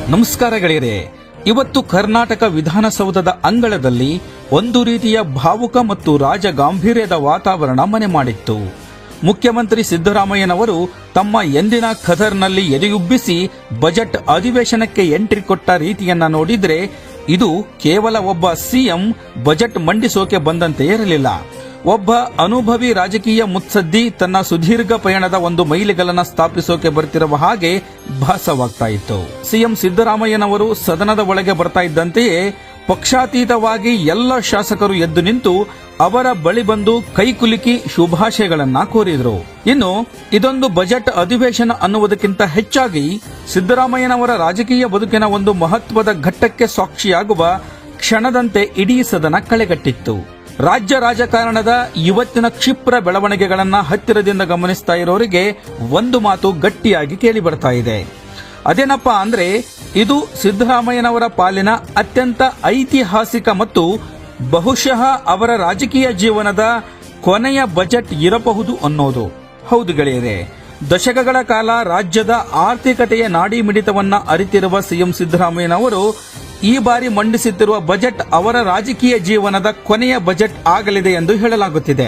ನಮಸ್ಕಾರ ಗೆಳೆಯರೇ. ಇವತ್ತು ಕರ್ನಾಟಕ ವಿಧಾನಸೌಧದ ಅಂಗಳದಲ್ಲಿ ಒಂದು ರೀತಿಯ ಭಾವುಕ ಮತ್ತು ರಾಜಗಾಂಭೀರ್ಯದ ವಾತಾವರಣ ಮನೆ ಮಾಡಿತ್ತು. ಮುಖ್ಯಮಂತ್ರಿ ಸಿದ್ದರಾಮಯ್ಯನವರು ತಮ್ಮ ಎಂದಿನ ಖದರ್ನಲ್ಲಿ ಎದೆಯುಬ್ಬಿಸಿ ಬಜೆಟ್ ಅಧಿವೇಶನಕ್ಕೆ ಎಂಟ್ರಿ ಕೊಟ್ಟ ರೀತಿಯನ್ನ ನೋಡಿದ್ರೆ ಇದು ಕೇವಲ ಒಬ್ಬ ಸಿಎಂ ಬಜೆಟ್ ಮಂಡಿಸೋಕೆ ಬಂದಂತೆ ಇರಲಿಲ್ಲ. ಒಬ್ಬ ಅನುಭವಿ ರಾಜಕೀಯ ಮುತ್ಸದ್ದಿ ತನ್ನ ಸುದೀರ್ಘ ಪಯಣದ ಒಂದು ಮೈಲಿಗಲ್ಲನ್ನ ಸ್ಥಾಪಿಸೋಕೆ ಬರ್ತಿರುವ ಹಾಗೆ ಭಾಸವಾಗ್ತಾ ಇತ್ತು. ಸಿಎಂ ಸಿದ್ದರಾಮಯ್ಯನವರು ಸದನದ ಒಳಗೆ ಬರ್ತಾ ಇದ್ದಂತೆಯೇ ಪಕ್ಷಾತೀತವಾಗಿ ಎಲ್ಲ ಶಾಸಕರು ಎದ್ದು ನಿಂತು ಅವರ ಬಳಿ ಬಂದು ಕೈಕುಲುಕಿ ಶುಭಾಶಯಗಳನ್ನ ಕೋರಿದ್ರು. ಇನ್ನು ಇದೊಂದು ಬಜೆಟ್ ಅಧಿವೇಶನ ಅನ್ನುವುದಕ್ಕಿಂತ ಹೆಚ್ಚಾಗಿ ಸಿದ್ದರಾಮಯ್ಯನವರ ರಾಜಕೀಯ ಬದುಕಿನ ಒಂದು ಮಹತ್ವದ ಘಟ್ಟಕ್ಕೆ ಸಾಕ್ಷಿಯಾಗುವ ಕ್ಷಣದಂತೆ ಇಡೀ ಸದನ ಕಳೆಗಟ್ಟಿತ್ತು. ರಾಜ್ಯ ರಾಜಕಾರಣದ ಇವತ್ತಿನ ಕ್ಷಿಪ್ರ ಬೆಳವಣಿಗೆಗಳನ್ನ ಹತ್ತಿರದಿಂದ ಗಮನಿಸ್ತಾ ಇರೋರಿಗೆ ಒಂದು ಮಾತು ಗಟ್ಟಿಯಾಗಿ ಕೇಳಿ ಬರ್ತಾ ಇದೆ. ಅದೇನಪ್ಪಾ ಅಂದ್ರೆ ಇದು ಸಿದ್ದರಾಮಯ್ಯನವರ ಪಾಲಿನ ಅತ್ಯಂತ ಐತಿಹಾಸಿಕ ಮತ್ತು ಬಹುಶಃ ಅವರ ರಾಜಕೀಯ ಜೀವನದ ಕೊನೆಯ ಬಜೆಟ್ ಇರಬಹುದು ಅನ್ನೋದು. ಹೌದು ಗೆಳೆಯರೇ, ದಶಕಗಳ ಕಾಲ ರಾಜ್ಯದ ಆರ್ಥಿಕತೆಯ ನಾಡಿ ಮಿಡಿತವನ್ನ ಅರಿತಿರುವ ಸಿಎಂ ಸಿದ್ದರಾಮಯ್ಯನವರು ಈ ಬಾರಿ ಮಂಡಿಸುತ್ತಿರುವ ಬಜೆಟ್ ಅವರ ರಾಜಕೀಯ ಜೀವನದ ಕೊನೆಯ ಬಜೆಟ್ ಆಗಲಿದೆ ಎಂದು ಹೇಳಲಾಗುತ್ತಿದೆ.